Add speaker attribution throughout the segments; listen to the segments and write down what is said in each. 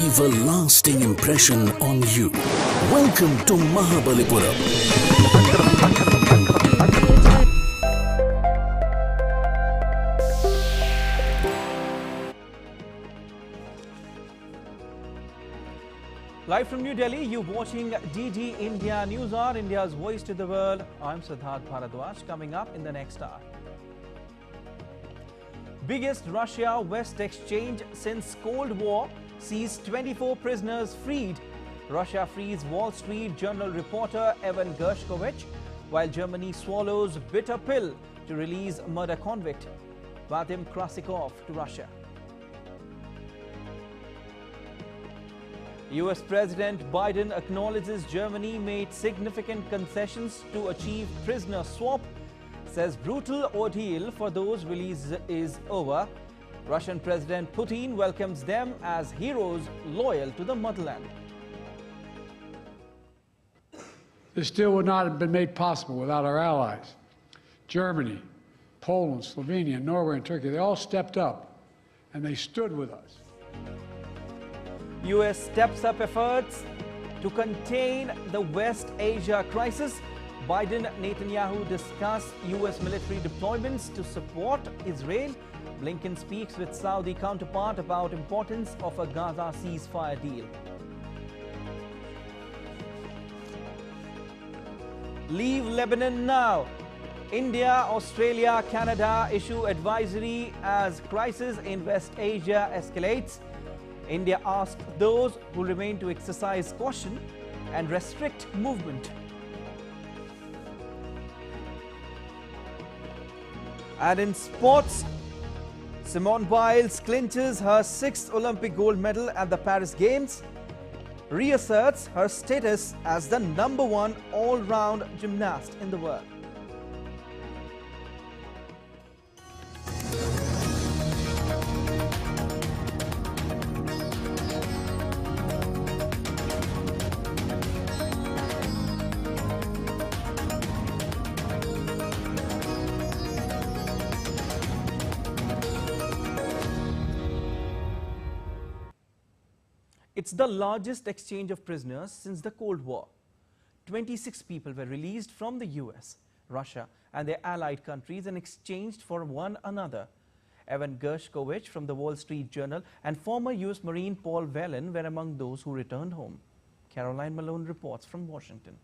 Speaker 1: Leave a lasting impression on you. Welcome to Mahabalipuram.
Speaker 2: Live from New Delhi, you're watching DD India News Hour, India's voice to the world. I'm Siddharth Bharadwaj. Coming up in the next hour. Biggest Russia-West exchange since Cold War sees 24 prisoners freed. Russia frees Wall Street Journal reporter Evan Gershkovich, while Germany swallows bitter pill to release murder convict Vadim Krasikov to Russia. US President Biden acknowledges Germany made significant concessions to achieve prisoner swap, says brutal ordeal for those released is over. Russian President Putin welcomes them as heroes loyal to the motherland.
Speaker 3: This deal would not have been made possible without our allies. Germany, Poland, Slovenia, Norway, and Turkey, they all stepped up and they stood with us.
Speaker 2: US steps up efforts to contain the West Asia crisis. Biden and Netanyahu discuss US military deployments to support Israel. Blinken speaks with Saudi counterpart about importance of a Gaza ceasefire deal. Leave Lebanon now. India, Australia, Canada issue advisory as crisis in West Asia escalates. India asked those who remain to exercise caution and restrict movement. And in sports, Simone Biles clinches her 6th Olympic gold medal at the Paris Games, reasserts her status as the #1 all-round gymnast in the world. It's the largest exchange of prisoners since the Cold War. 26 people were released from the US, Russia and their allied countries and exchanged for one another. Evan Gershkovich from the Wall Street Journal and former US Marine Paul Whelan were among those who returned home. Caroline Malone reports from Washington.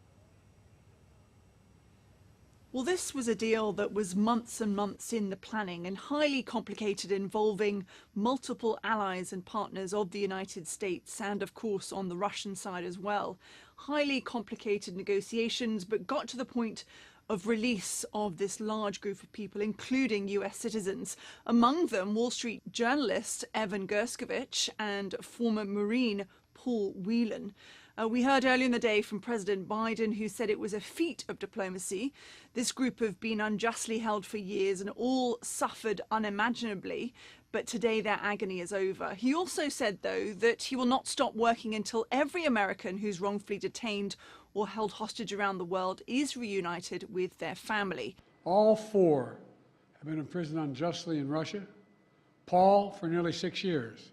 Speaker 4: Well, this was a deal that was months and months in the planning and highly complicated, involving multiple allies and partners of the United States and, of course, on the Russian side as well. Highly complicated negotiations, but got to the point of release of this large group of people, including US citizens. Among them, Wall Street journalist Evan Gershkovich and former Marine Paul Whelan. We heard earlier in the day from President Biden, who said it was a feat of diplomacy. This group have been unjustly held for years and all suffered unimaginably, but today their agony is over. He also said, though, that he will not stop working until every American who's wrongfully detained or held hostage around the world is reunited with their family.
Speaker 3: All 4 have been imprisoned unjustly in Russia. Paul for nearly 6 years.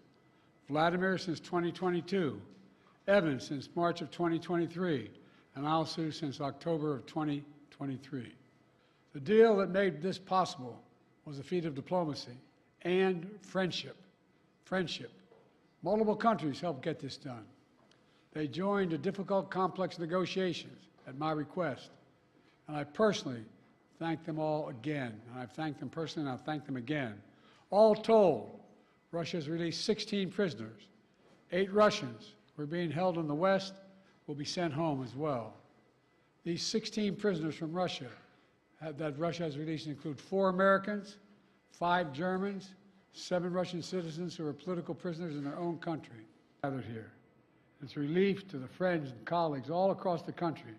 Speaker 3: Vladimir since 2022. Evan since March of 2023, and Alsu since October of 2023. The deal that made this possible was a feat of diplomacy and friendship. Multiple countries helped get this done. They joined the difficult, complex negotiations at my request, and I personally thank them all again. And I've thanked them personally, and I'll thank them again. All told, Russia has released 16 prisoners. 8 Russians who are being held in the West will be sent home as well. These 16 prisoners from Russia that Russia has released include 4 Americans, 5 Germans, 7 Russian citizens who are political prisoners in their own country gathered here. It's relief to the friends and colleagues all across the country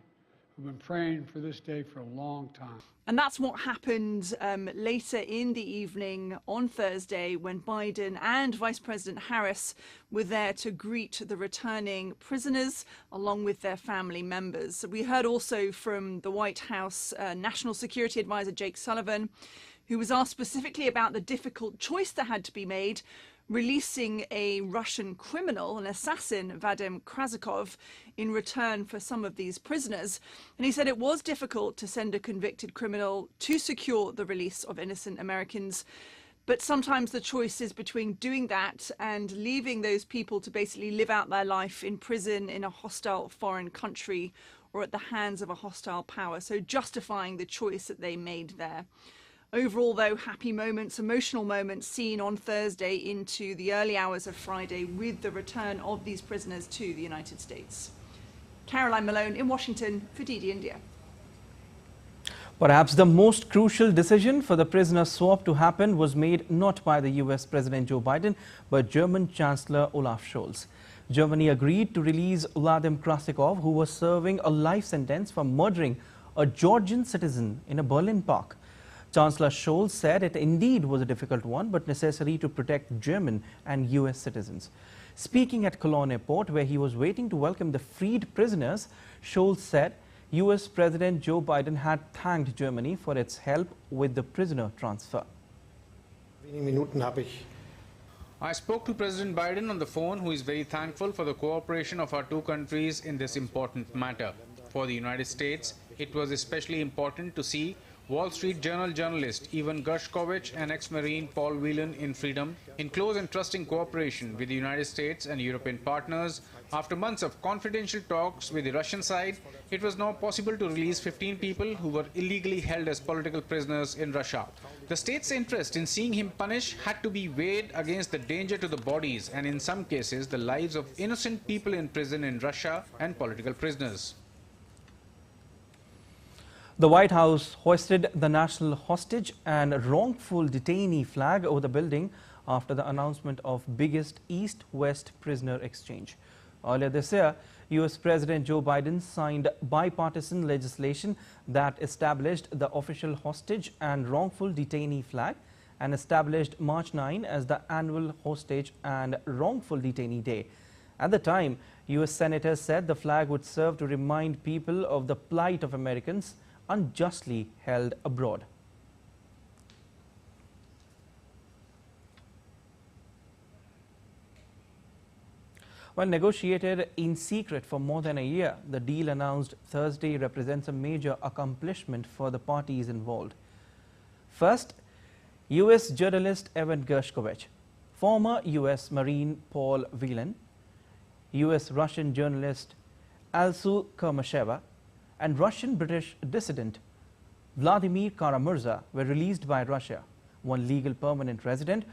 Speaker 3: who've been praying for this day for a long time.
Speaker 4: And that's what happened later in the evening on Thursday, when Biden and Vice President Harris were there to greet the returning prisoners along with their family members. We heard also from the White House National Security Advisor Jake Sullivan, who was asked specifically about the difficult choice that had to be made releasing a Russian criminal, an assassin, Vadim Krasikov, in return for some of these prisoners. And he said it was difficult to send a convicted criminal to secure the release of innocent Americans. But sometimes the choice is between doing that and leaving those people to basically live out their life in prison in a hostile foreign country or at the hands of a hostile power. So justifying the choice that they made there. Overall, though, happy moments, emotional moments seen on Thursday into the early hours of Friday with the return of these prisoners to the United States. Caroline Malone in Washington for DD India.
Speaker 2: Perhaps the most crucial decision for the prisoner swap to happen was made not by the US President Joe Biden, but German Chancellor Olaf Scholz. Germany agreed to release Vadim Krasikov, who was serving a life sentence for murdering a Georgian citizen in a Berlin park. Chancellor Scholz said it indeed was a difficult one, but necessary to protect German and US citizens. Speaking at Cologne Airport, where he was waiting to welcome the freed prisoners, Scholz said US President Joe Biden had thanked Germany for its help with the prisoner transfer.
Speaker 5: I spoke to President Biden on the phone, who is very thankful for the cooperation of our two countries in this important matter. For the United States, it was especially important to see Wall Street Journal journalist Evan Gershkovich and ex-Marine Paul Whelan in freedom, in close and trusting cooperation with the United States and European partners. After months of confidential talks with the Russian side, it was now possible to release 15 people who were illegally held as political prisoners in Russia. The state's interest in seeing him punished had to be weighed against the danger to the bodies and, in some cases, the lives of innocent people in prison in Russia and political prisoners.
Speaker 2: The White House hoisted the national hostage and wrongful detainee flag over the building after the announcement of biggest East-West prisoner exchange. Earlier this year, US President Joe Biden signed bipartisan legislation that established the official hostage and wrongful detainee flag and established March 9 as the annual hostage and wrongful detainee day. At the time, US senators said the flag would serve to remind people of the plight of Americans unjustly held abroad. When negotiated in secret for more than a year, the deal announced Thursday represents a major accomplishment for the parties involved. First, US journalist Evan Gershkovich, former US Marine Paul Whelan, US-Russian journalist Alsu Kermasheva, and Russian-British dissident Vladimir Kara-Murza were released by Russia. One legal permanent resident,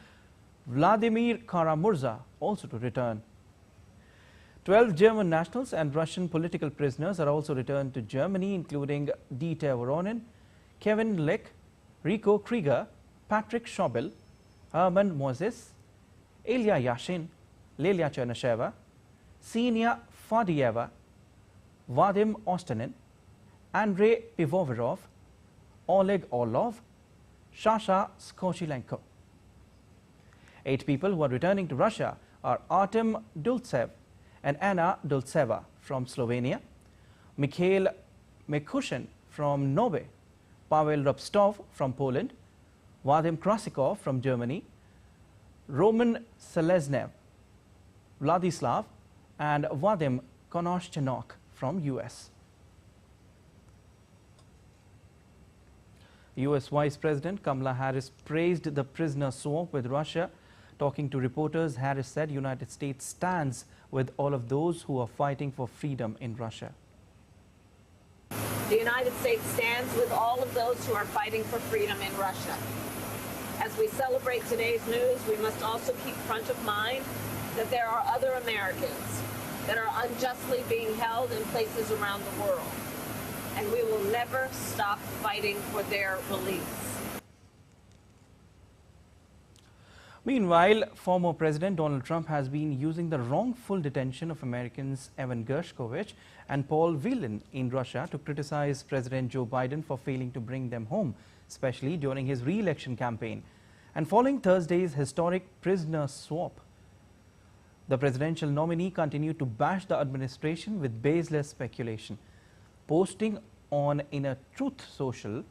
Speaker 2: Vladimir Kara-Murza, also to return. 12 German nationals and Russian political prisoners are also returned to Germany, including Dieter Voronin, Kevin Lick, Rico Krieger, Patrick Schobel, Herman Moses, Ilya Yashin, Lelia Chernyshev, Ksenia Fadiyeva, Vadim Ostanin, Andrei Pivovarov, Oleg Orlov, Sasha Skochilenko. 8 people who are returning to Russia are Artem Dulcev and Anna Dulceva from Slovenia, Mikhail Mikushin from Norway, Pavel Rostov from Poland, Vadim Krasikov from Germany, Roman Seleznev, Vladislav, and Vadim Konoschenok from US. US Vice President Kamala Harris praised the prisoner swap with Russia. Talking to reporters, Harris said United States stands with all of those who are fighting for freedom in Russia.
Speaker 6: The United States stands with all of those who are fighting for freedom in Russia. As we celebrate today's news, we must also keep front of mind that there are other Americans that are unjustly being held in places around the world. And we will never stop fighting for their release.
Speaker 2: Meanwhile, former President Donald Trump has been using the wrongful detention of Americans Evan Gershkovich and Paul Whelan in Russia to criticize President Joe Biden for failing to bring them home, especially during his re-election campaign. And following Thursday's historic prisoner swap, the presidential nominee continued to bash the administration with baseless speculation. Posting on in a Truth Social,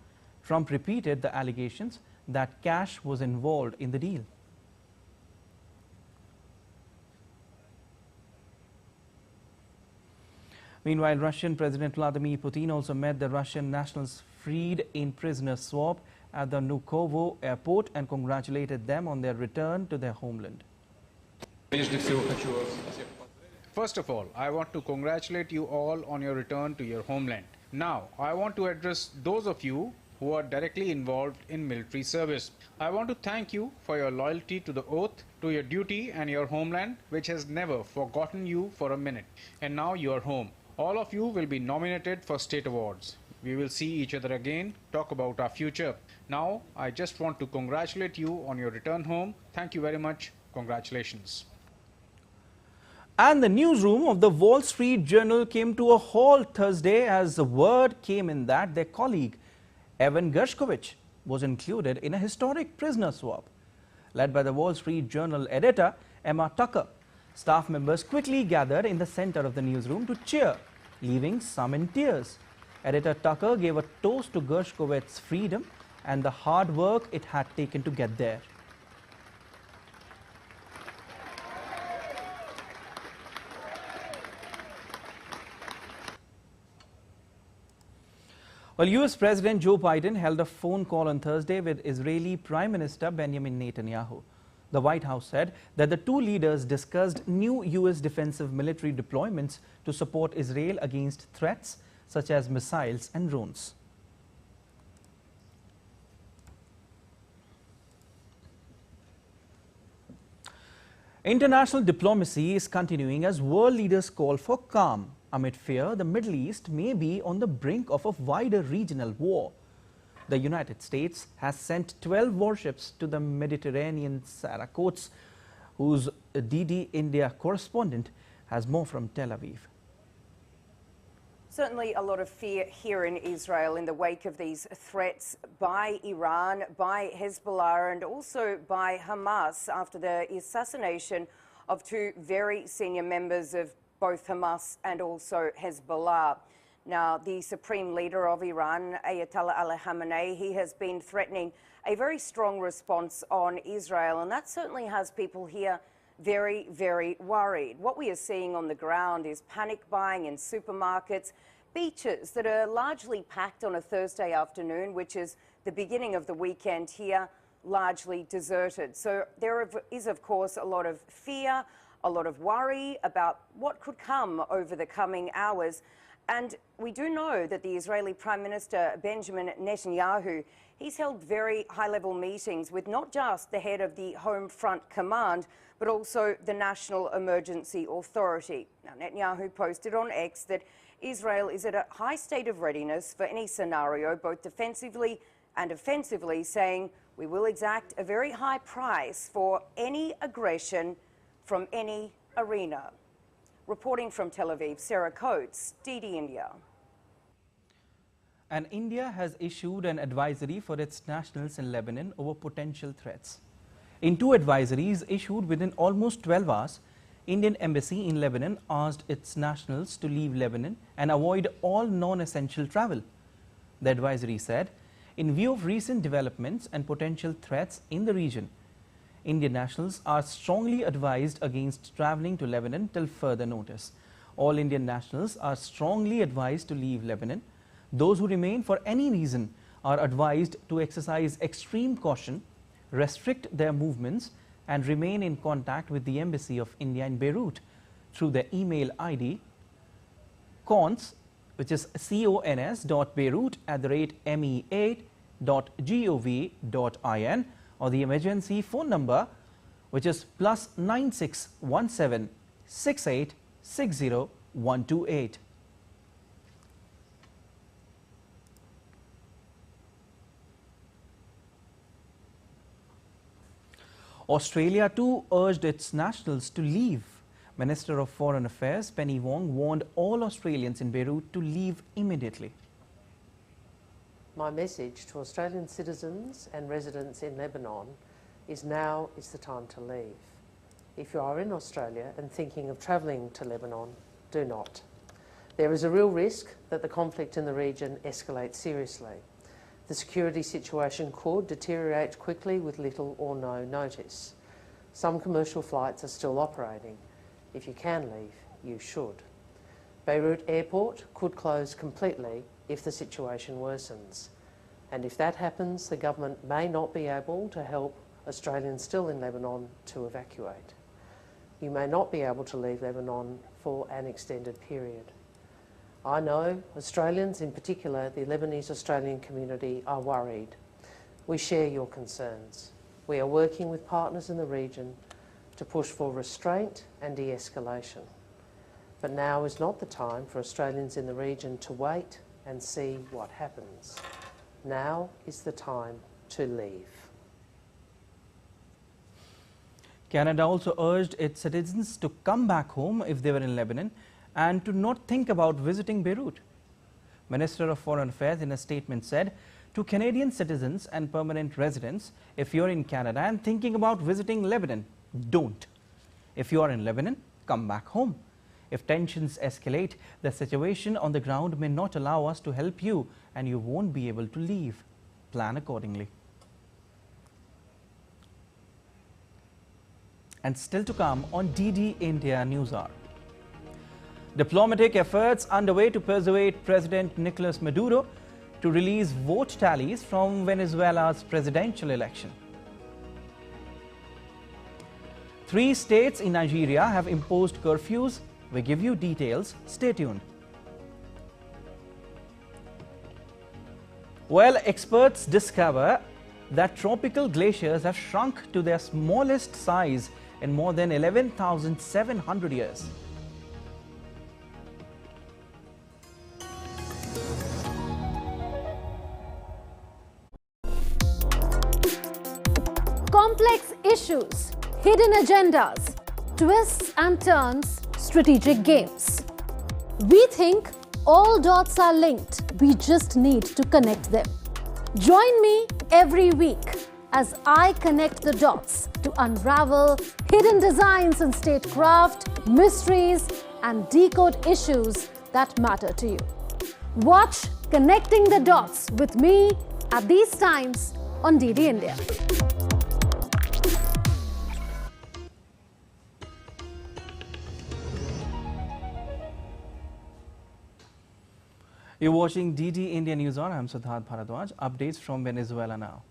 Speaker 2: Trump repeated the allegations that cash was involved in the deal. Meanwhile, Russian President Vladimir Putin also met the Russian nationals freed in prisoner swap at the Vnukovo airport and congratulated them on their return to their homeland.
Speaker 5: First of all, I want to congratulate you all on your return to your homeland. Now, I want to address those of you who are directly involved in military service. I want to thank you for your loyalty to the oath, to your duty and your homeland, which has never forgotten you for a minute. And now you are home. All of you will be nominated for state awards. We will see each other again, talk about our future. Now, I just want to congratulate you on your return home. Thank you very much. Congratulations.
Speaker 2: And the newsroom of the Wall Street Journal came to a halt Thursday as the word came in that their colleague, Evan Gershkovich, was included in a historic prisoner swap. Led by the Wall Street Journal editor, Emma Tucker, staff members quickly gathered in the center of the newsroom to cheer, leaving some in tears. Editor Tucker gave a toast to Gershkovich's freedom and the hard work it had taken to get there. Well, US President Joe Biden held a phone call on Thursday with Israeli Prime Minister Benjamin Netanyahu. The White House said that the two leaders discussed new US defensive military deployments to support Israel against threats such as missiles and drones. International diplomacy is continuing as world leaders call for calm. Amid fear, the Middle East may be on the brink of a wider regional war. The United States has sent 12 warships to the Mediterranean coasts, whose DD India correspondent has more from Tel Aviv.
Speaker 7: Certainly a lot of fear here in Israel in the wake of these threats by Iran, by Hezbollah and also by Hamas after the assassination of two very senior members of both Hamas and also Hezbollah. Now, the supreme leader of Iran, Ayatollah Ali Khamenei, he has been threatening a very strong response on Israel, and that certainly has people here very, very worried. What we are seeing on the ground is panic buying in supermarkets, beaches that are largely packed on a Thursday afternoon, which is the beginning of the weekend here, largely deserted. So there is, of course, a lot of fear, a lot of worry about what could come over the coming hours. And we do know that the Israeli Prime Minister Benjamin Netanyahu, he's held very high-level meetings with not just the head of the Home Front Command, but also the National Emergency Authority. Now, Netanyahu posted on X that Israel is at a high state of readiness for any scenario, both defensively and offensively, saying we will exact a very high price for any aggression from any arena. Reporting from Tel Aviv, Sarah Coates, DD India.
Speaker 2: And India has issued an advisory for its nationals in Lebanon over potential threats. In two advisories issued within almost 12 hours, Indian Embassy in Lebanon asked its nationals to leave Lebanon and avoid all non-essential travel. The advisory said, in view of recent developments and potential threats in the region, Indian nationals are strongly advised against travelling to Lebanon till further notice. All Indian nationals are strongly advised to leave Lebanon. Those who remain for any reason are advised to exercise extreme caution, restrict their movements and remain in contact with the Embassy of India in Beirut through their email ID cons, which is cons@me8.gov.in, or the emergency phone number, which is +9617 6860 128. Australia too urged its nationals to leave. Minister of Foreign Affairs Penny Wong warned all Australians in Beirut to leave immediately.
Speaker 8: My message to Australian citizens and residents in Lebanon is now is the time to leave. If you are in Australia and thinking of travelling to Lebanon, do not. There is a real risk that the conflict in the region escalates seriously. The security situation could deteriorate quickly with little or no notice. Some commercial flights are still operating. If you can leave, you should. Beirut Airport could close completely if the situation worsens. And if that happens, the government may not be able to help Australians still in Lebanon to evacuate. You may not be able to leave Lebanon for an extended period. I know Australians, in particular the Lebanese Australian community, are worried. We share your concerns. We are working with partners in the region to push for restraint and de-escalation. But now is not the time for Australians in the region to wait and see what happens. Now is the time to leave.
Speaker 2: Canada also urged its citizens to come back home if they were in Lebanon and to not think about visiting Beirut. Minister of Foreign Affairs in a statement said, to Canadian citizens and permanent residents, if you're in Canada and thinking about visiting Lebanon, don't. If you are in Lebanon, come back home. If tensions escalate, the situation on the ground may not allow us to help you and you won't be able to leave. Plan accordingly. And still to come on DD India News Hour. Diplomatic efforts underway to persuade President Nicolas Maduro to release vote tallies from Venezuela's presidential election. 3 states in Nigeria have imposed curfews. We give you details. Stay tuned. Well, experts discover that tropical glaciers have shrunk to their smallest size in more than 11,700 years.
Speaker 9: Complex issues, hidden agendas, twists and turns, strategic games. We think all dots are linked. We just need to connect them. Join me every week as I connect the dots to unravel hidden designs in statecraft, mysteries, and decode issues that matter to you. Watch Connecting the Dots with me at these times on DD India.
Speaker 2: You're watching DD India News Hour. I'm Siddharth Bharadwaj. Updates from Venezuela now.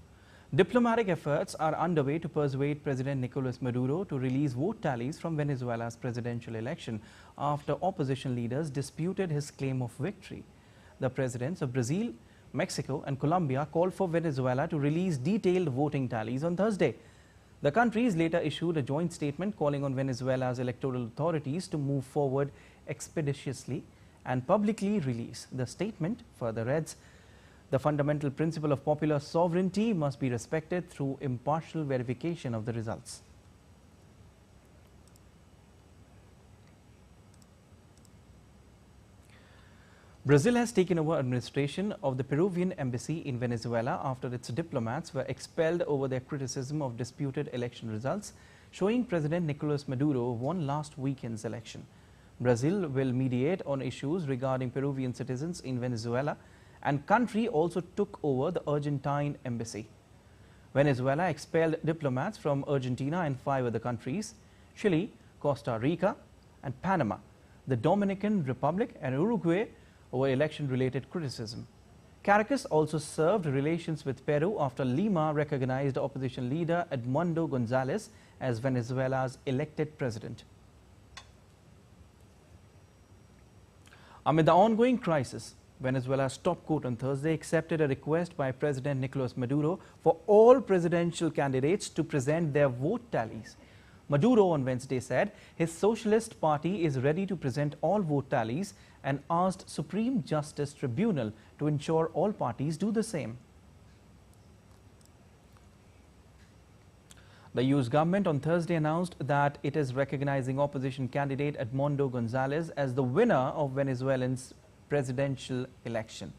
Speaker 2: Diplomatic efforts are underway to persuade President Nicolas Maduro to release vote tallies from Venezuela's presidential election after opposition leaders disputed his claim of victory. The presidents of Brazil, Mexico and Colombia called for Venezuela to release detailed voting tallies on Thursday. The countries later issued a joint statement calling on Venezuela's electoral authorities to move forward expeditiously and publicly release. The statement further reads, the fundamental principle of popular sovereignty must be respected through impartial verification of the results. Brazil has taken over administration of the Peruvian embassy in Venezuela after its diplomats were expelled over their criticism of disputed election results, showing President Nicolas Maduro won last weekend's election. Brazil will mediate on issues regarding Peruvian citizens in Venezuela, and country also took over the Argentine embassy. Venezuela expelled diplomats from Argentina and 5 other countries, Chile, Costa Rica and Panama, the Dominican Republic and Uruguay over election-related criticism. Caracas also served relations with Peru after Lima recognized opposition leader Edmundo Gonzalez as Venezuela's elected president. Amid the ongoing crisis, Venezuela's top court on Thursday accepted a request by President Nicolas Maduro for all presidential candidates to present their vote tallies. Maduro on Wednesday said his Socialist Party is ready to present all vote tallies and asked Supreme Justice Tribunal to ensure all parties do the same. The US government on Thursday announced that it is recognizing opposition candidate Edmundo Gonzalez as the winner of Venezuelan's presidential election.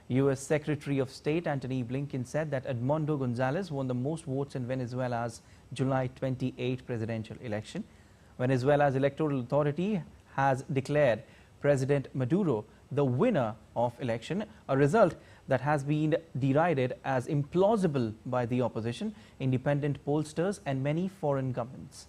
Speaker 2: US Secretary of State Antony Blinken said that Edmundo Gonzalez won the most votes in Venezuela's July 28 presidential election. Venezuela's electoral authority has declared President Maduro the winner of election, a result that has been derided as implausible by the opposition, independent pollsters and many foreign governments.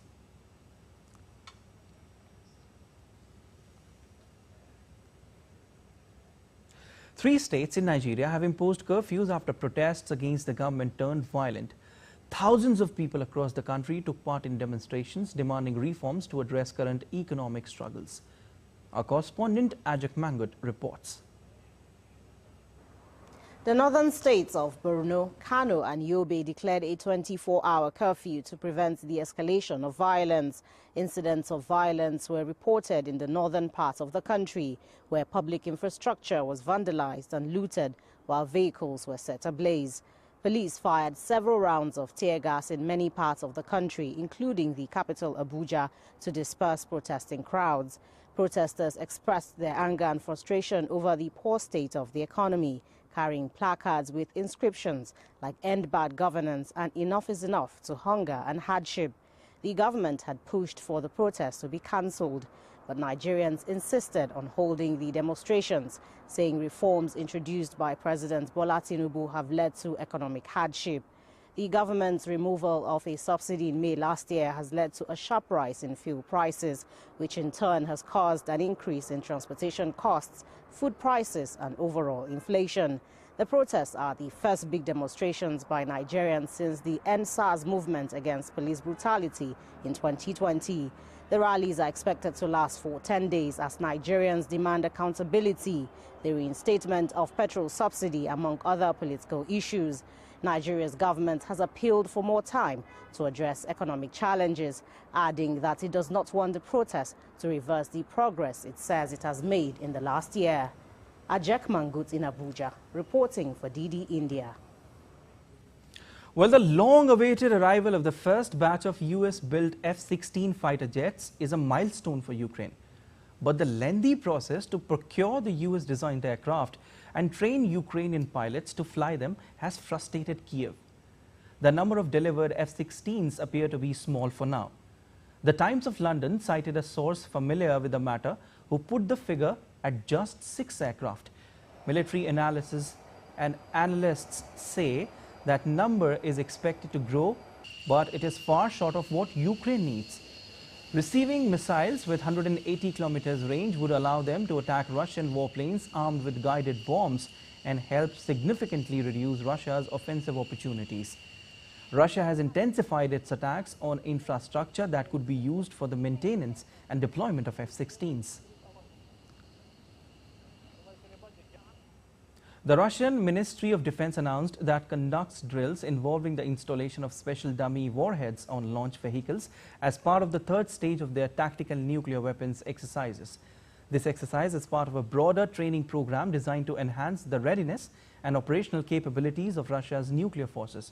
Speaker 2: 3 states in Nigeria have imposed curfews after protests against the government turned violent. Thousands of people across the country took part in demonstrations demanding reforms to address current economic struggles. Our correspondent Ajak Mangut reports.
Speaker 10: The northern states of Borno, Kano and Yobe declared a 24-hour curfew to prevent the escalation of violence. Incidents of violence were reported in the northern part of the country, where public infrastructure was vandalized and looted, while vehicles were set ablaze. Police fired several rounds of tear gas in many parts of the country, including the capital Abuja, to disperse protesting crowds. Protesters expressed their anger and frustration over the poor state of the economy, carrying placards with inscriptions like "End Bad Governance" and "Enough is enough" to hunger and hardship. The government had pushed for the protests to be cancelled, but Nigerians insisted on holding the demonstrations, saying reforms introduced by President Bola Tinubu have led to economic hardship. The government's removal of a subsidy in May last year has led to a sharp rise in fuel prices, which in turn has caused an increase in transportation costs, food prices and overall inflation. The protests are the first big demonstrations by Nigerians since the End SARS movement against police brutality in 2020. The rallies are expected to last for 10 days as Nigerians demand accountability, the reinstatement of petrol subsidy, among other political issues. Nigeria's government has appealed for more time to address economic challenges, adding that it does not want the protests to reverse the progress it says it has made in the last year. Ajak Mangut in Abuja, reporting for DD India.
Speaker 2: Well, the long-awaited arrival of the first batch of US-built F-16 fighter jets is a milestone for Ukraine. But the lengthy process to procure the US-designed aircraft and train Ukrainian pilots to fly them has frustrated Kiev. The number of delivered F-16s appear to be small for now. The Times of London cited a source familiar with the matter who put the figure at just 6 aircraft. Military analysis and analysts say that number is expected to grow, but it is far short of what Ukraine needs. Receiving missiles with 180 kilometers range would allow them to attack Russian warplanes armed with guided bombs and help significantly reduce Russia's offensive opportunities. Russia has intensified its attacks on infrastructure that could be used for the maintenance and deployment of F-16s. The Russian Ministry of Defense announced that conducts drills involving the installation of special dummy warheads on launch vehicles as part of the third stage of their tactical nuclear weapons exercises. This exercise is part of a broader training program designed to enhance the readiness and operational capabilities of Russia's nuclear forces.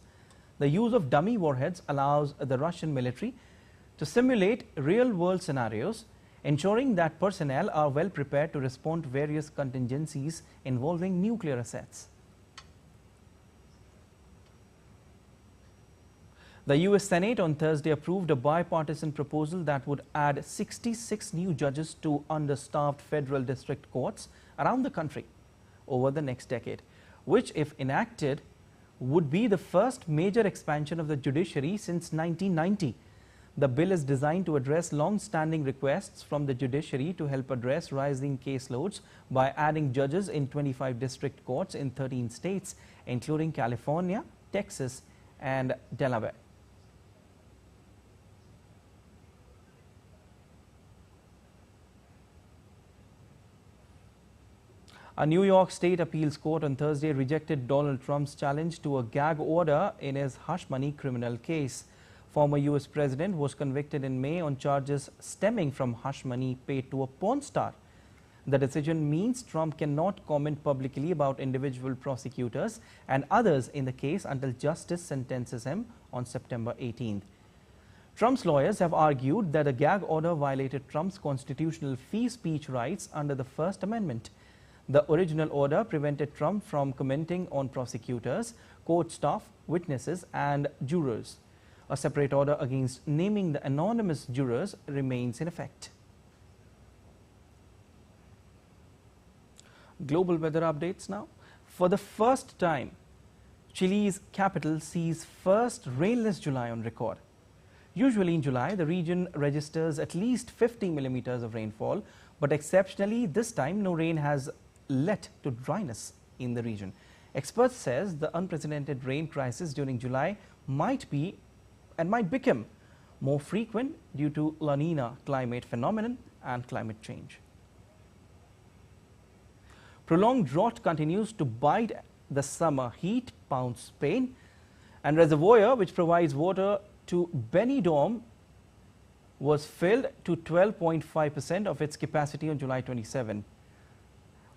Speaker 2: The use of dummy warheads allows the Russian military to simulate real-world scenarios, ensuring that personnel are well prepared to respond to various contingencies involving nuclear assets. The US Senate on Thursday approved a bipartisan proposal that would add 66 new judges to understaffed federal district courts around the country over the next decade, which, if enacted, would be the first major expansion of the judiciary since 1990. The bill is designed to address long-standing requests from the judiciary to help address rising caseloads by adding judges in 25 district courts in 13 states, including California, Texas, and Delaware. A New York State appeals court on Thursday rejected Donald Trump's challenge to a gag order in his hush money criminal case. Former US president was convicted in May on charges stemming from hush money paid to a porn star. The decision means Trump cannot comment publicly about individual prosecutors and others in the case until justice sentences him on September 18th. Trump's lawyers have argued that the gag order violated Trump's constitutional free speech rights under the First Amendment. The original order prevented Trump from commenting on prosecutors, court staff, witnesses, and jurors. A separate order against naming the anonymous jurors remains in effect. Global weather updates now. For the first time, Chile's capital sees first rainless July on record. Usually in July, the region registers at least 50 millimeters of rainfall, but exceptionally this time no rain has led to dryness in the region. Experts says the unprecedented rain crisis during July might become more frequent due to La Nina climate phenomenon and climate change. Prolonged drought continues to bite the summer heat pounds Spain, and reservoir which provides water to Benidorm was filled to 12.5% of its capacity on July 27.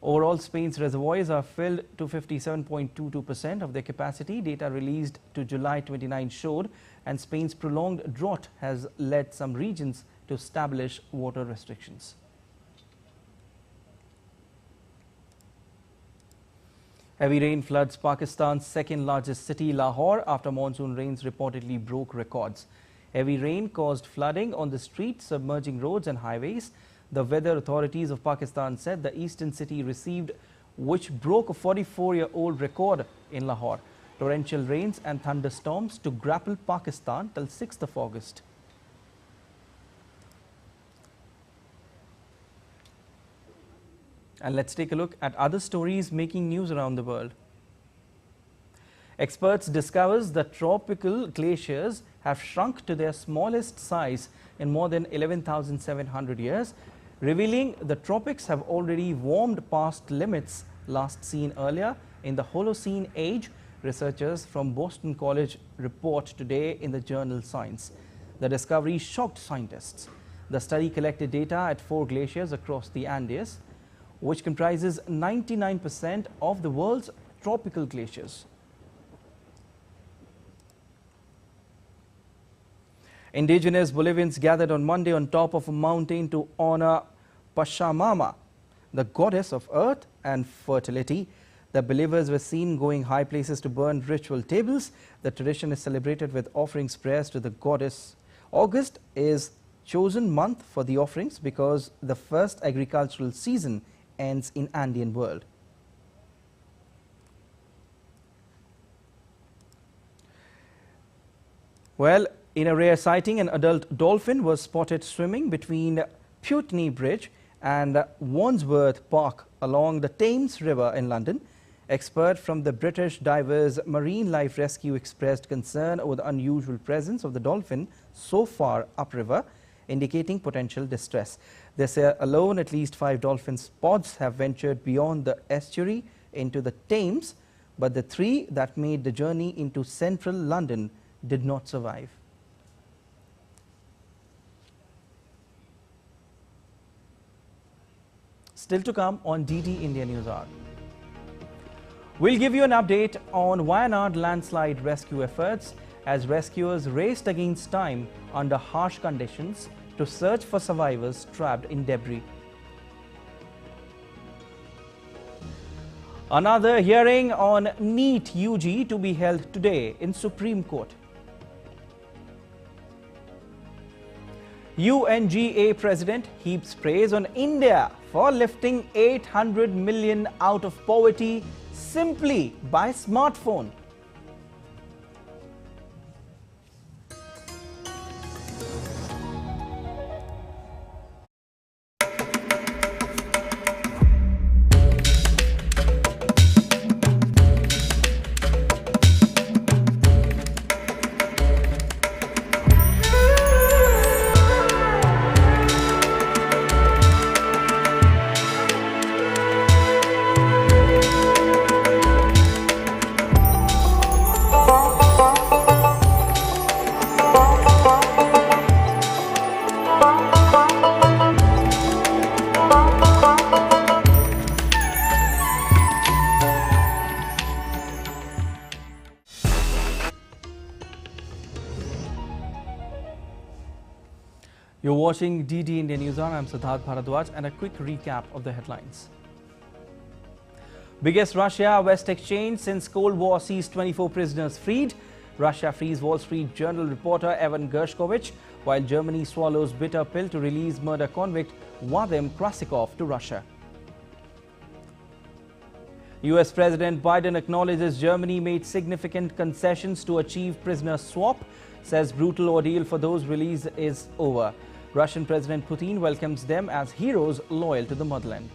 Speaker 2: Overall, Spain's reservoirs are filled to 57.22% of their capacity. Data released to July 29 showed, and Spain's prolonged drought has led some regions to establish water restrictions. Heavy rain floods Pakistan's second largest city, Lahore, after monsoon rains reportedly broke records. Heavy rain caused flooding on the streets, submerging roads and highways. The weather authorities of Pakistan said the eastern city received, which broke a 44-year-old record in Lahore. Torrential rains and thunderstorms to grapple Pakistan till 6th of August. And let's take a look at other stories making news around the world. Experts discovers that tropical glaciers have shrunk to their smallest size in more than 11,700 years, revealing the tropics have already warmed past limits last seen earlier in the Holocene age. Researchers from Boston College report today in the journal Science. The discovery shocked scientists. The study collected data at 4 glaciers across the Andes, which comprises 99% of the world's tropical glaciers. Indigenous Bolivians gathered on Monday on top of a mountain to honor Pachamama, the goddess of earth and fertility. The believers were seen going high places to burn ritual tables. The tradition is celebrated with offerings, prayers to the goddess. August is chosen month for the offerings because the first agricultural season ends in Andean world. Well, in a rare sighting, an adult dolphin was spotted swimming between Putney Bridge and Wandsworth Park along the Thames River in London. Experts from the British Divers Marine Life Rescue expressed concern over the unusual presence of the dolphin so far upriver, indicating potential distress. They say alone at least 5 dolphin pods have ventured beyond the estuary into the Thames, but the 3 that made the journey into central London did not survive. Still to come on DD India News Hour. We'll give you an update on Wayanad landslide rescue efforts as rescuers raced against time under harsh conditions to search for survivors trapped in debris. Another hearing on NEET UG to be held today in Supreme Court. UNGA President heaps praise on India for lifting 800 million out of poverty simply by smartphone. You're watching DD India News Hour. I'm Siddharth Bharadwaj, and a quick recap of the headlines. Biggest Russia-West exchange since Cold War sees 24 prisoners freed. Russia frees Wall Street Journal reporter Evan Gershkovich, while Germany swallows bitter pill to release murder convict Vadim Krasikov to Russia. US President Biden acknowledges Germany made significant concessions to achieve prisoner swap, says brutal ordeal for those released is over. Russian President Putin welcomes them as heroes loyal to the motherland.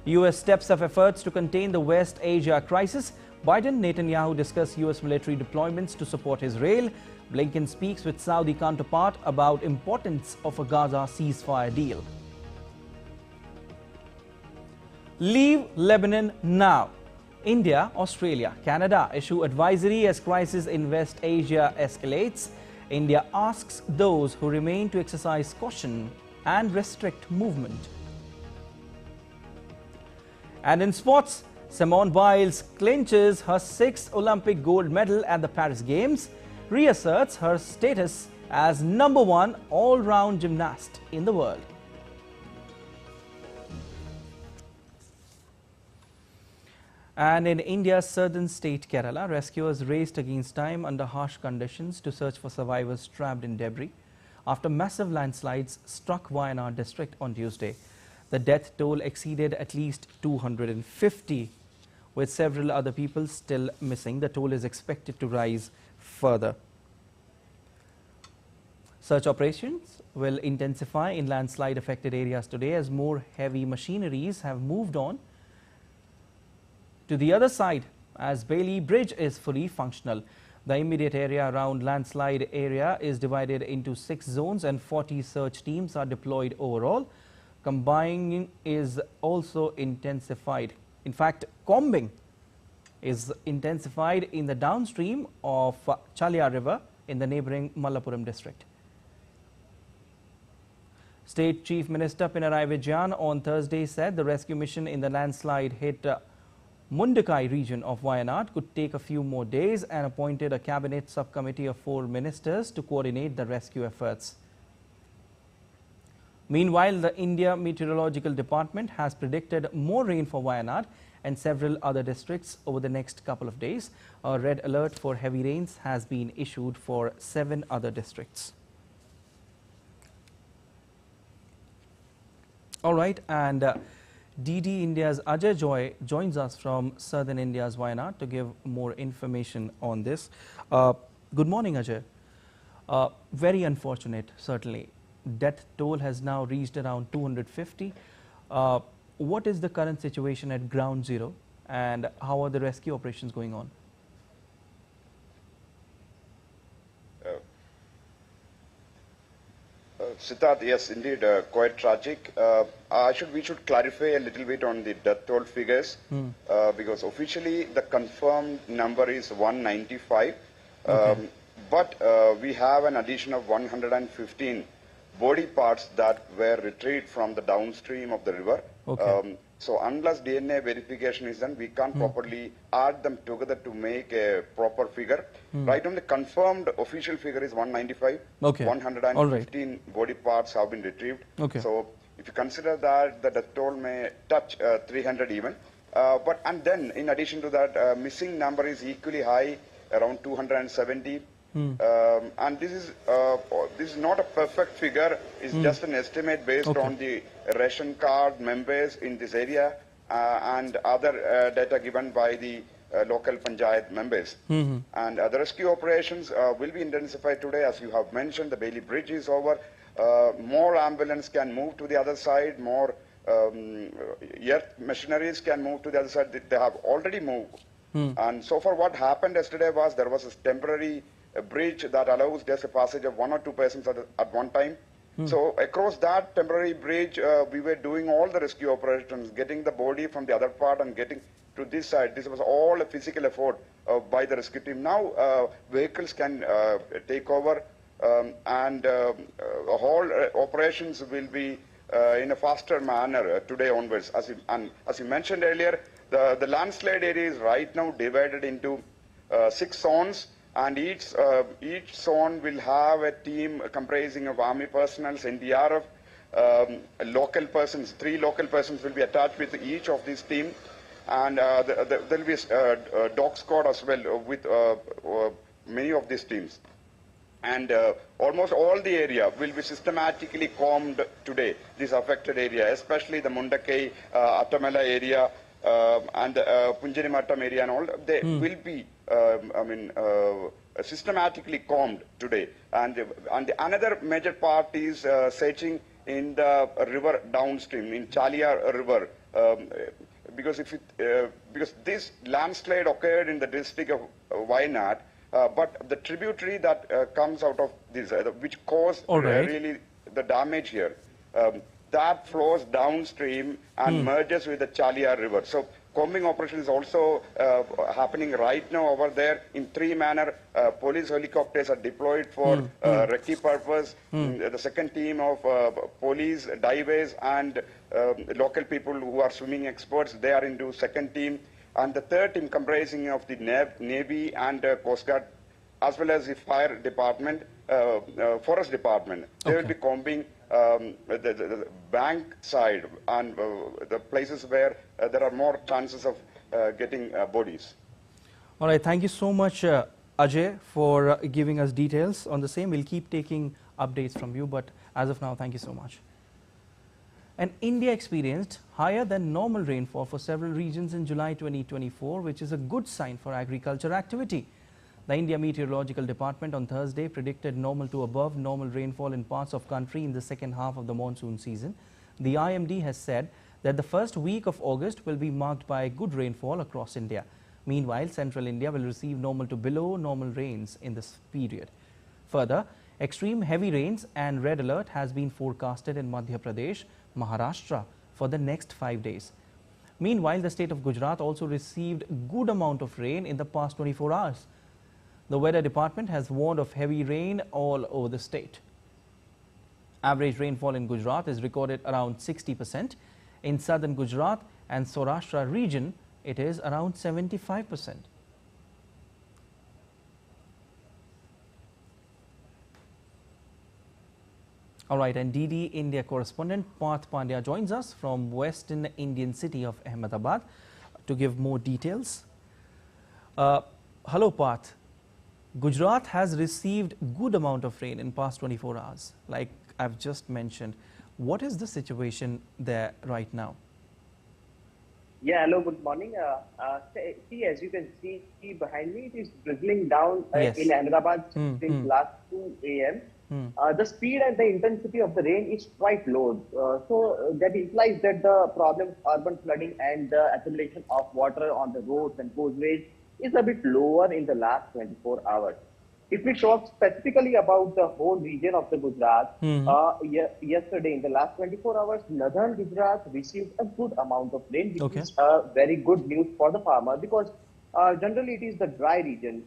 Speaker 2: U.S. steps up efforts to contain the West Asia crisis. Biden, Netanyahu discuss U.S. military deployments to support Israel. Blinken speaks with Saudi counterpart about importance of a Gaza ceasefire deal. Leave Lebanon now. India, Australia, Canada issue advisory as crisis in West Asia escalates. India asks those who remain to exercise caution and restrict movement. And in sports, Simone Biles clinches her 6th Olympic gold medal at the Paris Games, reasserts her status as #1 all-round gymnast in the world. And in India's southern state Kerala, rescuers raced against time under harsh conditions to search for survivors trapped in debris after massive landslides struck Wayanad district on Tuesday. The death toll exceeded at least 250, with several other people still missing. The toll is expected to rise further. Search operations will intensify in landslide affected areas today as more heavy machineries have moved on to the other side as Bailey Bridge is fully functional. The immediate area around landslide area is divided into 6 zones and 40 search teams are deployed overall. Combing is also intensified. In fact, combing is intensified in the downstream of Chalya River in the neighboring Malappuram district. State Chief Minister Pinarayi Vijayan on Thursday said the rescue mission in the landslide hit Mundakai region of Wayanad could take a few more days and appointed a cabinet subcommittee of 4 ministers to coordinate the rescue efforts. Meanwhile, the India Meteorological Department has predicted more rain for Wayanad and several other districts over the next couple of days. A red alert for heavy rains has been issued for 7 other districts. All right, and DD India's Ajay Joy joins us from southern India's Wayanad to give more information on this. Good morning, Ajay. Very unfortunate, certainly. Death toll has now reached around 250. What is the current situation at ground zero and how are the rescue operations going on?
Speaker 11: Siddharth, yes, indeed, quite tragic. We should clarify a little bit on the death toll figures because officially the confirmed number is 195, okay. But we have an addition of 115 body parts that were retrieved from the downstream of the river. Okay. So unless DNA verification is done, we can't properly add them together to make a proper figure. Right on the confirmed official figure is 195. Okay. 115 body parts have been retrieved. Okay. So if you consider that, the death toll may touch 300 even. And then in addition to that, missing number is equally high, around 270. And this is not a perfect figure. It's just an estimate based on the ration card members in this area and other data given by the local panchayat members. And the rescue operations will be intensified today. As you have mentioned, the Bailey Bridge is over. More ambulance can move to the other side. More earth machineries can move to the other side. They have already moved. And so far what happened yesterday was there was a temporary bridge that allows just a passage of 1 or 2 persons at one time. So across that temporary bridge, we were doing all the rescue operations, getting the body from the other part and getting to this side. This was all a physical effort by the rescue team. Now vehicles can take over and whole operations will be in a faster manner today onwards. As you mentioned earlier, the landslide area is right now divided into 6 zones. And each zone will have a team comprising of army personnel, NDRF, local persons. 3 local persons will be attached with each of these teams. And there will be a dog squad as well with many of these teams. And almost all the area will be systematically combed today, this affected area, especially the Mundakai, Attamala area, and Punjanimattam area and all. They will be systematically combed today. And another major part is searching in the river downstream, in Chalya River, because because this landslide occurred in the district of Wayanad, but the tributary that comes out of this, which caused really the damage here, that flows downstream and merges with the Chaliar River. So combing operation is also happening right now over there in 3 manner. Police helicopters are deployed for recce purpose. The second team of police, divers and local people who are swimming experts, they are into second team. And the third team comprising of the Navy and Coast Guard, as well as the fire department, forest department. They will be combing the bank side and the places where there are more chances of getting bodies.
Speaker 2: All right, thank you so much, Ajay, for giving us details on the same. We'll keep taking updates from you, but as of now, thank you so much. And India experienced higher than normal rainfall for several regions in July 2024, which is a good sign for agriculture activity. The India Meteorological Department on Thursday predicted normal to above normal rainfall in parts of country in the second half of the monsoon season. The IMD has said that the first week of August will be marked by good rainfall across India. Meanwhile, central India will receive normal to below normal rains in this period. Further, extreme heavy rains and red alert has been forecasted in Madhya Pradesh, Maharashtra for the next 5 days. Meanwhile, the state of Gujarat also received good amount of rain in the past 24 hours. The weather department has warned of heavy rain all over the state. Average rainfall in Gujarat is recorded around 60%. In southern Gujarat and Saurashtra region, it is around 75%. All right, and DD India correspondent Parth Pandya joins us from western Indian city of Ahmedabad to give more details. Hello, Parth. Gujarat has received good amount of rain in past 24 hours, like I've just mentioned. What is the situation there right now?
Speaker 12: Yeah, hello, good morning. See, as you can see behind me, it is drizzling down in Ahmedabad since last 2 a.m. The speed and the intensity of the rain is quite low. So that implies that the problem of urban flooding and the accumulation of water on the roads and causeways is a bit lower in the last 24 hours. If we talk specifically about the whole region of the Gujarat, yesterday in the last 24 hours, northern Gujarat received a good amount of rain, which is very good news for the farmer because generally it is the dry region.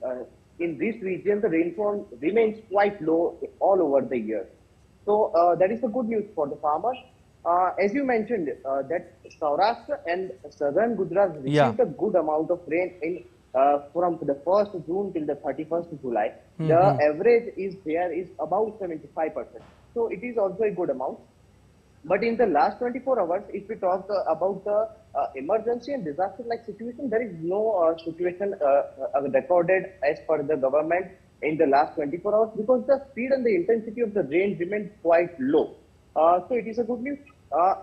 Speaker 12: In this region, the rainfall remains quite low all over the year. So that is the good news for the farmers. As you mentioned, that Saurashtra and southern Gujarat received a good amount of rain in from the 1st June till the 31st July. The average is about 75%. So it is also a good amount. But in the last 24 hours, if we talk about the emergency and disaster-like situation, there is no situation recorded as per the government in the last 24 hours because the speed and the intensity of the rain remained quite low. So it is a good news.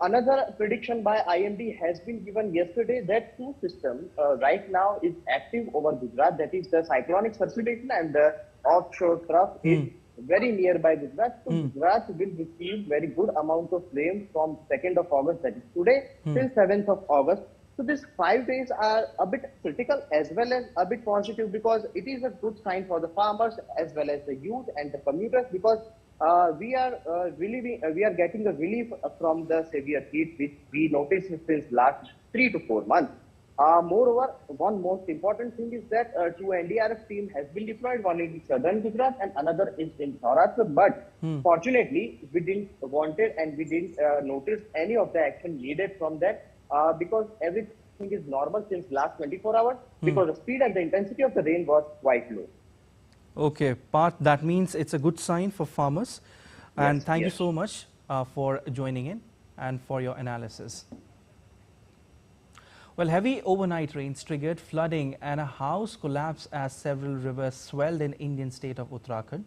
Speaker 12: Another prediction by IMD has been given yesterday that two systems right now is active over Gujarat, that is the cyclonic circulation and the offshore trough is very nearby Gujarat. So Gujarat will receive very good amount of rain from 2nd of August, that is today, till 7th of August. So these 5 days are a bit critical as well as a bit positive because it is a good sign for the farmers as well as the youth and the commuters because we are getting a relief from the severe heat which we noticed since last 3 to 4 months. Moreover, one most important thing is that two NDRF team has been deployed, one in southern Gujarat and another is in Saurashtra. But fortunately, we didn't want it and we didn't notice any of the action needed from that because everything is normal since last 24 hours because the speed and the intensity of the rain was quite low.
Speaker 2: Okay, Parth, that means it's a good sign for farmers. And thank you so much for joining in and for your analysis. Well, heavy overnight rains triggered flooding and a house collapsed as several rivers swelled in Indian state of Uttarakhand.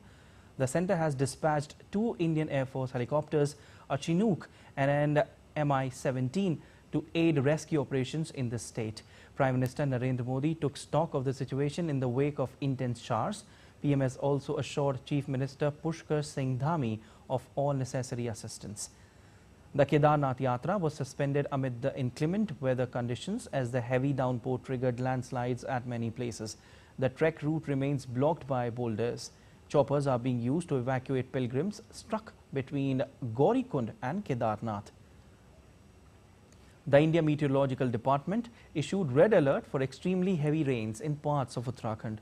Speaker 2: The centre has dispatched 2 Indian Air Force helicopters, a Chinook and an Mi-17 to aid rescue operations in the state. Prime Minister Narendra Modi took stock of the situation in the wake of intense showers. PM has also assured Chief Minister Pushkar Singh Dhami of all necessary assistance. The Kedarnath Yatra was suspended amid the inclement weather conditions as the heavy downpour triggered landslides at many places. The trek route remains blocked by boulders. Choppers are being used to evacuate pilgrims stuck between Gaurikund and Kedarnath. The India Meteorological Department issued red alert for extremely heavy rains in parts of Uttarakhand.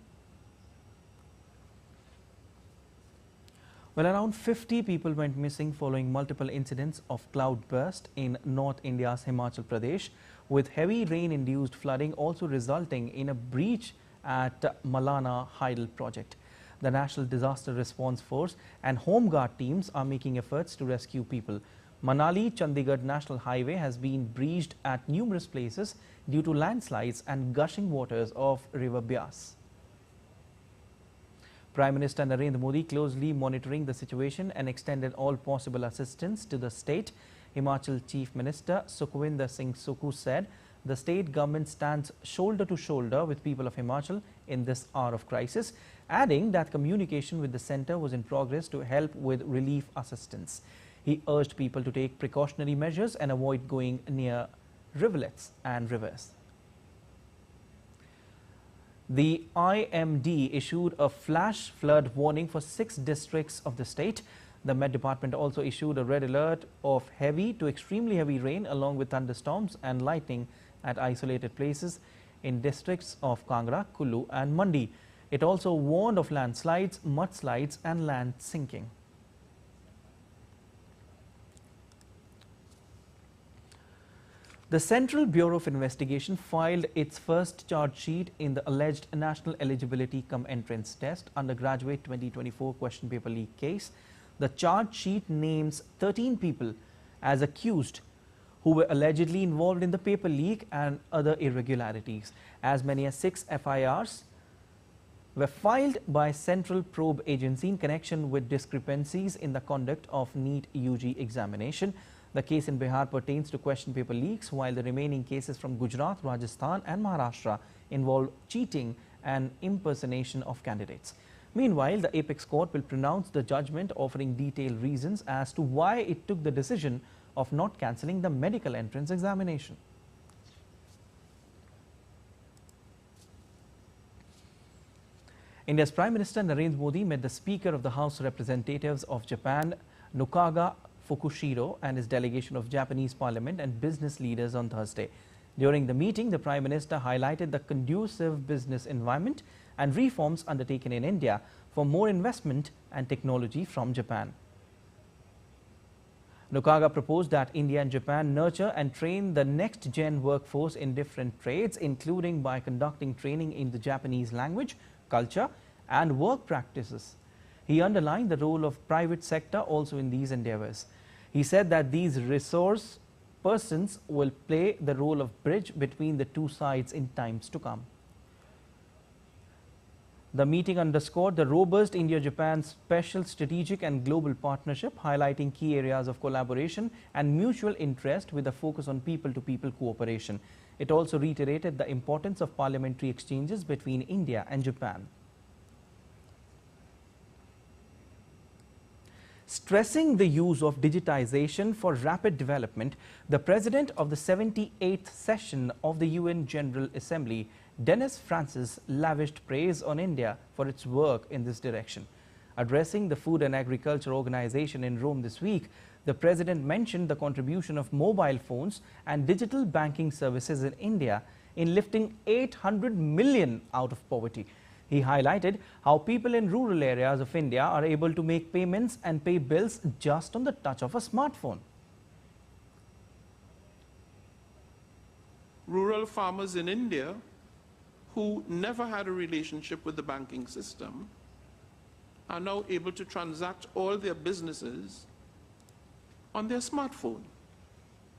Speaker 2: Well, around 50 people went missing following multiple incidents of cloudburst in North India's Himachal Pradesh, with heavy rain-induced flooding also resulting in a breach at Malana Hydel project. The National Disaster Response Force and Home Guard teams are making efforts to rescue people. Manali-Chandigarh National Highway has been breached at numerous places due to landslides and gushing waters of River Beas. Prime Minister Narendra Modi closely monitoring the situation and extended all possible assistance to the state. Himachal Chief Minister Sukhwinder Singh Sukhu said the state government stands shoulder to shoulder with people of Himachal in this hour of crisis, adding that communication with the centre was in progress to help with relief assistance. He urged people to take precautionary measures and avoid going near rivulets and rivers. The IMD issued a flash flood warning for 6 districts of the state. The Met Department also issued a red alert of heavy to extremely heavy rain along with thunderstorms and lightning at isolated places in districts of Kangra, Kullu and Mandi. It also warned of landslides, mudslides and land sinking. The Central Bureau of Investigation filed its first charge sheet in the alleged National Eligibility cum Entrance Test Undergraduate 2024 question paper leak case. The charge sheet names 13 people as accused who were allegedly involved in the paper leak and other irregularities. As many as 6 FIRs were filed by Central Probe Agency in connection with discrepancies in the conduct of NEET UG examination. The case in Bihar pertains to question paper leaks, while the remaining cases from Gujarat, Rajasthan and Maharashtra involve cheating and impersonation of candidates. Meanwhile, the Apex Court will pronounce the judgment, offering detailed reasons as to why it took the decision of not cancelling the medical entrance examination. India's Prime Minister Narendra Modi met the Speaker of the House of Representatives of Japan, Nukaga Fukushiro, and his delegation of Japanese Parliament and business leaders on Thursday. During the meeting, the Prime Minister highlighted the conducive business environment and reforms undertaken in India for more investment and technology from Japan. Nukaga proposed that India and Japan nurture and train the next-gen workforce in different trades, including by conducting training in the Japanese language, culture and work practices. He underlined the role of private sector also in these endeavors. He said that these resource persons will play the role of bridge between the two sides in times to come. The meeting underscored the robust India-Japan special strategic and global partnership, highlighting key areas of collaboration and mutual interest with a focus on people-to-people cooperation. It also reiterated the importance of parliamentary exchanges between India and Japan. Stressing the use of digitization for rapid development, the President of the 78th session of the UN General Assembly, Dennis Francis, lavished praise on India for its work in this direction. Addressing the Food and Agriculture Organization in Rome this week, the President mentioned the contribution of mobile phones and digital banking services in India in lifting 800 million out of poverty. He highlighted how people in rural areas of India are able to make payments and pay bills just on the touch of a smartphone.
Speaker 13: Rural farmers in India who never had a relationship with the banking system are now able to transact all their businesses on their smartphone.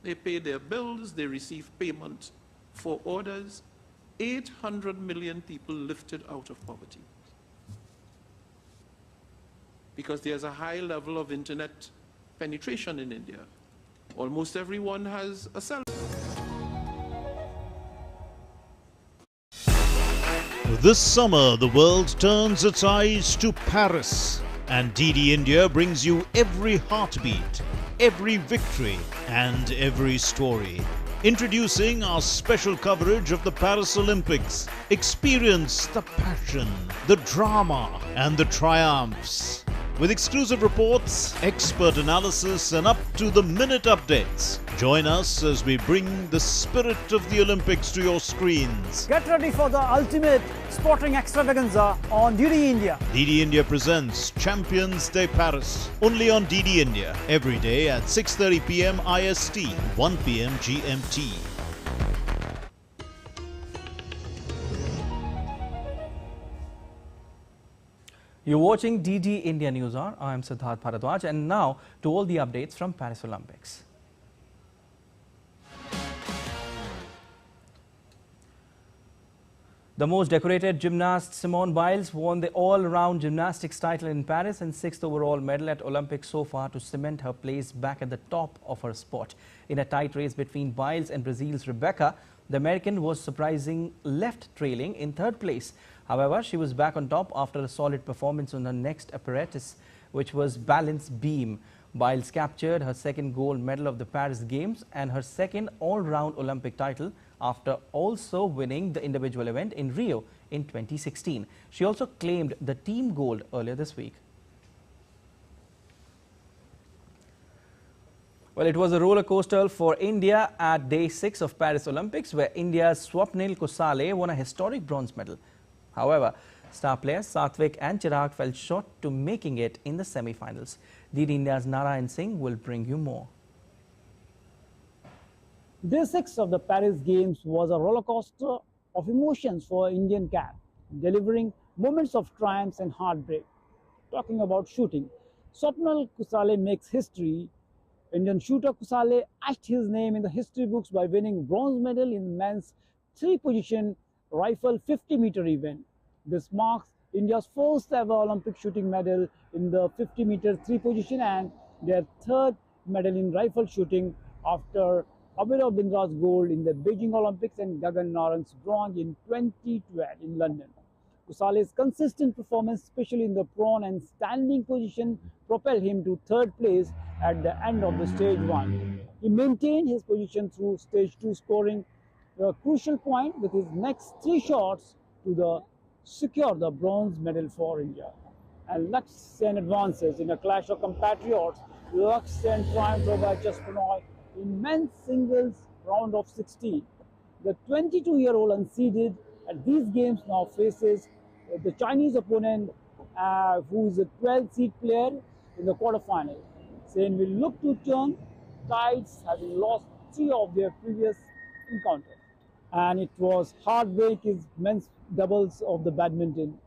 Speaker 13: They pay their bills, they receive payment for orders. 800 million people lifted out of poverty because there's a high level of internet penetration in India. Almost everyone has a cell phone.
Speaker 14: This summer, the world turns its eyes to Paris. And DD India brings you every heartbeat, every victory, and every story. Introducing our special coverage of the Paris Olympics. Experience the passion, the drama, and the triumphs. With exclusive reports, expert analysis, and up-to-the-minute updates. Join us as we bring the spirit of the Olympics to your screens.
Speaker 15: Get ready for the ultimate sporting extravaganza on DD India.
Speaker 14: DD India presents Champions Day Paris. Only on DD India. Every day at 6:30 p.m. IST, 1 p.m. GMT.
Speaker 2: You're watching DD India News Hour. I am Siddharth Bharadwaj, and now to all the updates from Paris Olympics. The most decorated gymnast Simone Biles won the all-round gymnastics title in Paris and 6th overall medal at Olympics so far to cement her place back at the top of her sport. In a tight race between Biles and Brazil's Rebecca, the American was surprising left trailing in third place. However, she was back on top after a solid performance on her next apparatus, which was balance beam. Biles captured her second gold medal of the Paris Games and her second all-round Olympic title after also winning the individual event in Rio in 2016. She also claimed the team gold earlier this week. Well, it was a roller coaster for India at day 6 of Paris Olympics, where India's Swapnil Kusale won a historic bronze medal. However, star players Satvik and Chirag fell short to making it in the semi-finals. DD India's Narayan Singh will bring you more.
Speaker 15: Day 6 of the Paris Games was a roller coaster of emotions for Indian cap, delivering moments of triumphs and heartbreak. Talking about shooting, Swapnil Kusale makes history. Indian shooter Kusale etched his name in the history books by winning bronze medal in men's 3-position rifle 50-meter event. This marks India's first ever Olympic shooting medal in the 50-meter 3-position and their third medal in rifle shooting after Abhirav Bindra's gold in the Beijing Olympics and Gagan Narang's bronze in 2012 in London. Kusale's consistent performance, especially in the prone and standing position, propelled him to third place at the end of the stage 1. He maintained his position through stage 2, scoring a crucial point with his next 3 shots to secure the bronze medal for India. And Laksh Sen advances in a clash of compatriots. Laksh Sen triumphed over Jaspanoy in men's singles round of 16. The 22-year-old unseeded at these games now faces the Chinese opponent who is a 12th seed player in the quarterfinal. Sen will look to turn tides, having lost 3 of their previous encounters. And it was heartbreak is men's doubles of the badminton.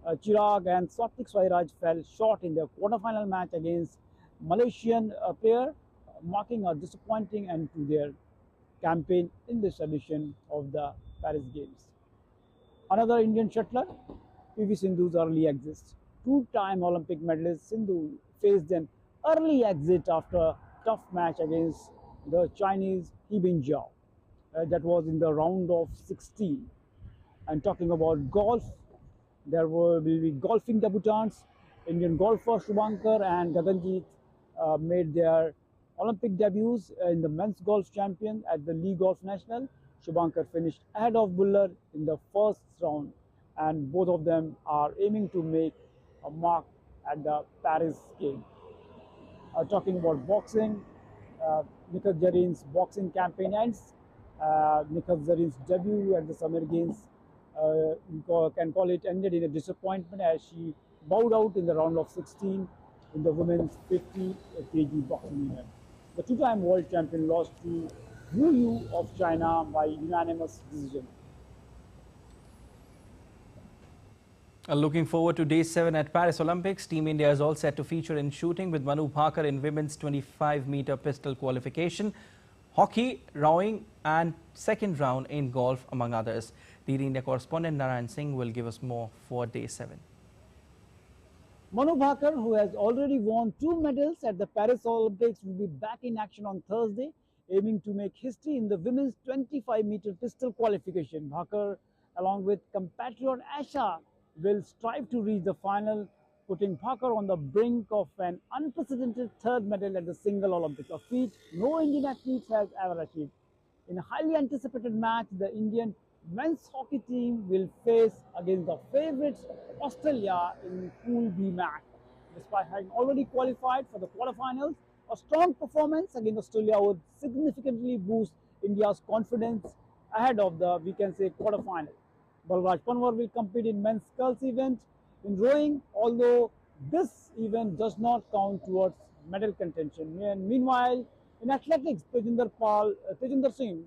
Speaker 15: Chirag and Satvik Sairaj fell short in their quarterfinal match against Malaysian player, marking a disappointing end to their campaign in this edition of the Paris Games. Another Indian shuttler, PV Sindhu's early exit. 2-time Olympic medalist Sindhu faced an early exit after a tough match against the Chinese He Bingjiao. That was in the round of 16. And talking about golf, there will be golfing debutants. Indian golfer Shubhankar and Gaganjeet made their Olympic debuts in the men's golf champion at the Lee Golf National. Shubhankar finished ahead of Buller in the first round, and both of them are aiming to make a mark at the Paris Games. Talking about boxing, Nikhil Jarin's boxing campaign ends. Nikhil Jarin's debut at the Summer Games can call it ended in a disappointment as she bowed out in the round of 16 in the women's 50 kg boxing event. The 2-time world champion lost to Wu Yu of China by unanimous decision.
Speaker 2: Looking forward to day 7 at Paris Olympics. Team India is all set to feature in shooting with Manu Bhaker in women's 25-meter pistol qualification, hockey, rowing and second round in golf, among others. DD India correspondent Narayan Singh will give us more for day 7.
Speaker 15: Manu Bhaker, who has already won 2 medals at the Paris Olympics, will be back in action on Thursday, aiming to make history in the women's 25-meter pistol qualification. Bhaker, along with compatriot Asha, will strive to reach the final putting Bhaker on the brink of an unprecedented third medal at the single Olympics, a feat no Indian athlete has ever achieved. In a highly anticipated match, the Indian men's hockey team will face against the favourites Australia in Pool B match. Despite having already qualified for the quarterfinals, a strong performance against Australia would significantly boost India's confidence ahead of the, we can say, quarterfinal. Balraj Panwar will compete in men's sculls event in rowing, although this event does not count towards medal contention. And meanwhile, in athletics, Tejinder Singh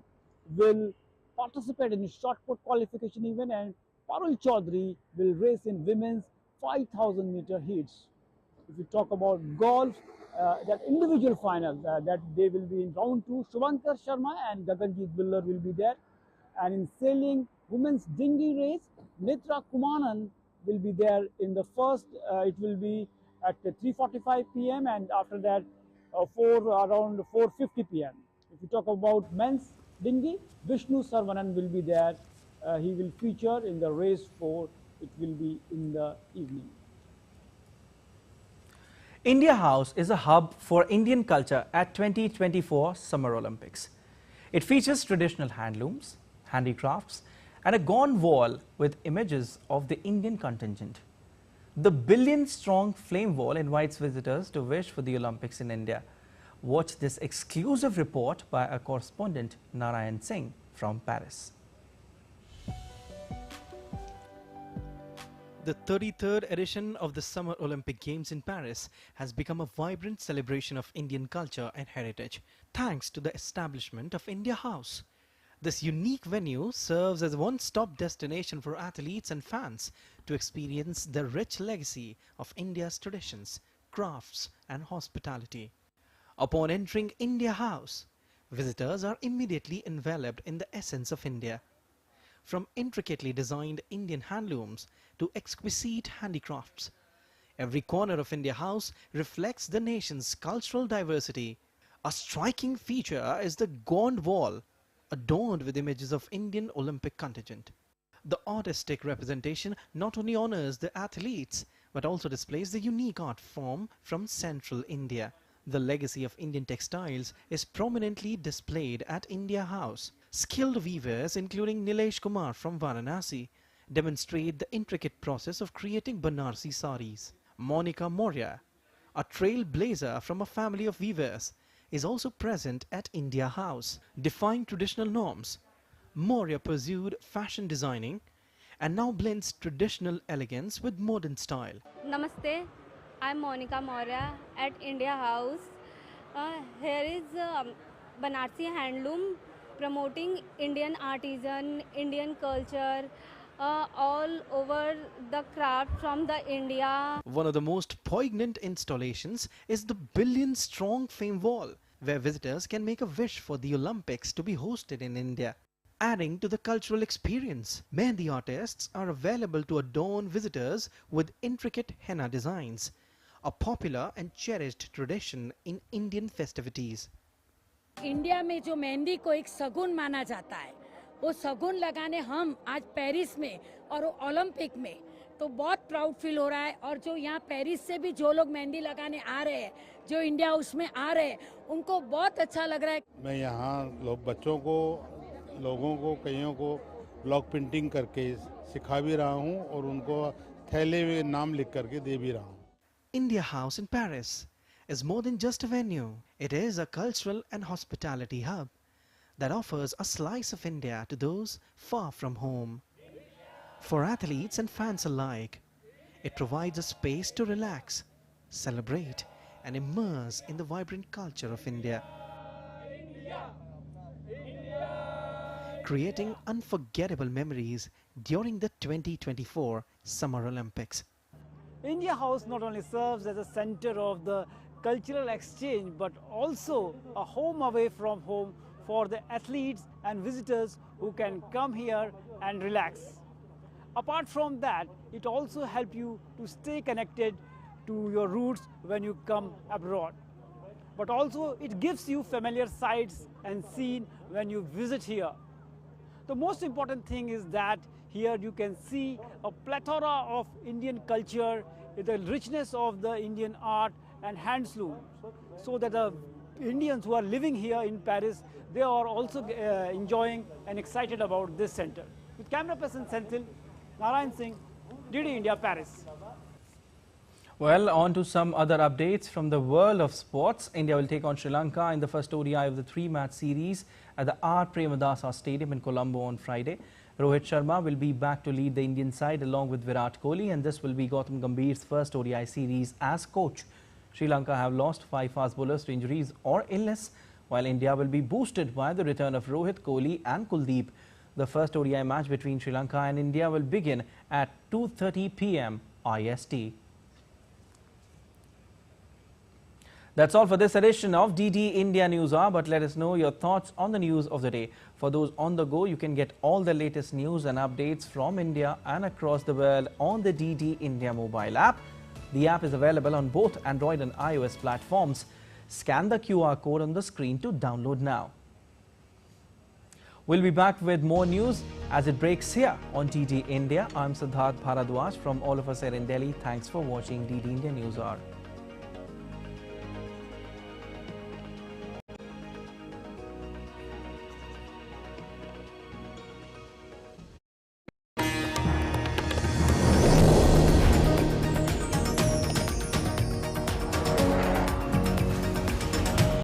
Speaker 15: will participate in the shot put qualification event, and Parul Chaudhary will race in women's 5,000 meter heats. If we talk about golf, that individual final, that they will be in round 2, Shubhankar Sharma and Gaganjeet Bhullar will be there. And in sailing women's dinghy race, Netra Kumaran will be there in the first. It will be at 3:45 p.m. and after that around 4:50 p.m. If we talk about men's dinghy, Vishnu Sarvanan will be there. He will feature in the race 4. It will be in the evening.
Speaker 2: India House is a hub for Indian culture at 2024 Summer Olympics. It features traditional handlooms, handicrafts, and a gone wall with images of the Indian contingent. The billion-strong flame wall invites visitors to wish for the Olympics in India. Watch this exclusive report by our correspondent Narayan Singh from Paris. The 33rd edition of the Summer Olympic Games in Paris has become a vibrant celebration of Indian culture and heritage, thanks to the establishment of India House. This unique venue serves as a one-stop destination for athletes and fans to experience the rich legacy of India's traditions, crafts and hospitality. Upon entering India House, visitors are immediately enveloped in the essence of India. From intricately designed Indian handlooms to exquisite handicrafts, every corner of India House reflects the nation's cultural diversity. A striking feature is the gond wall, adorned with images of Indian Olympic contingent. The artistic representation not only honors the athletes, but also displays the unique art form from central India. The legacy of Indian textiles is prominently displayed at India House. Skilled weavers, including Nilesh Kumar from Varanasi, demonstrate the intricate process of creating Banarsi saris. Monica Moria, a trailblazer from a family of weavers, is also present at India House. Defying traditional norms, Moria pursued fashion designing and now blends traditional elegance with modern style.
Speaker 16: Namaste, I'm Monica Moria at India House. Here is Banarsi handloom promoting Indian artisan, Indian culture, all over the craft from the India.
Speaker 2: One of the most poignant installations is the billion-strong flame wall, where visitors can make a wish for the Olympics to be hosted in India. Adding to the cultural experience, Mehndi artists are available to adorn visitors with intricate henna designs, a popular and cherished tradition in Indian festivities.
Speaker 17: India में जो मेहंदी को एक शगुन माना जाता है, वो शगुन लगाने हम आज पेरिस में और ओलंपिक में तो बहुत प्राउड फील हो रहा है। और जो यहाँ पेरिस से भी जो लोग मेहंदी लगाने आ रहे हैं, जो इंडिया उसमें आ रहे हैं, उनको बहुत अच्छा लग रहा है।
Speaker 18: मैं यहाँ बच्चों को, लोगों को, कईयों को ब्लॉक प्रिंटिंग करके सिखा भी रहा हूँ और उनको थैले में नाम लिख करके दे भी रहा हूँ।
Speaker 2: India House in Paris is more than just a venue. It is a cultural and hospitality hub that offers a slice of India to those far from home. For athletes and fans alike, it provides a space to relax, celebrate, and immerse in the vibrant culture of India, creating unforgettable memories during the 2024 Summer Olympics.
Speaker 15: India House not only serves as a center of the cultural exchange, but also a home away from home for the athletes and visitors who can come here and relax. Apart from that, it also helps you to stay connected to your roots when you come abroad. But also it gives you familiar sights and scene when you visit here. The most important thing is that here you can see a plethora of Indian culture the richness of the Indian art and handsloom, so that the Indians who are living here in Paris, they are also enjoying and excited about this center. With camera person Senthil, Narayan Singh, DD India, Paris.
Speaker 2: Well, on to some other updates from the world of sports. India will take on Sri Lanka in the first ODI of the 3-match series at the R. Premadasa Stadium in Colombo on Friday. Rohit Sharma will be back to lead the Indian side along with Virat Kohli, and this will be Gautam Gambhir's first ODI series as coach. Sri Lanka have lost 5 fast bowlers to injuries or illness, while India will be boosted by the return of Rohit, Kohli and Kuldeep. The first ODI match between Sri Lanka and India will begin at 2:30 p.m. IST. That's all for this edition of DD India News Hour, but let us know your thoughts on the news of the day. For those on the go, you can get all the latest news and updates from India and across the world on the DD India mobile app. The app is available on both Android and iOS platforms. Scan the QR code on the screen to download now. We'll be back with more news as it breaks here on DD India. I'm Siddharth Bharadwaj from all of us here in Delhi. Thanks for watching DD India News Hour.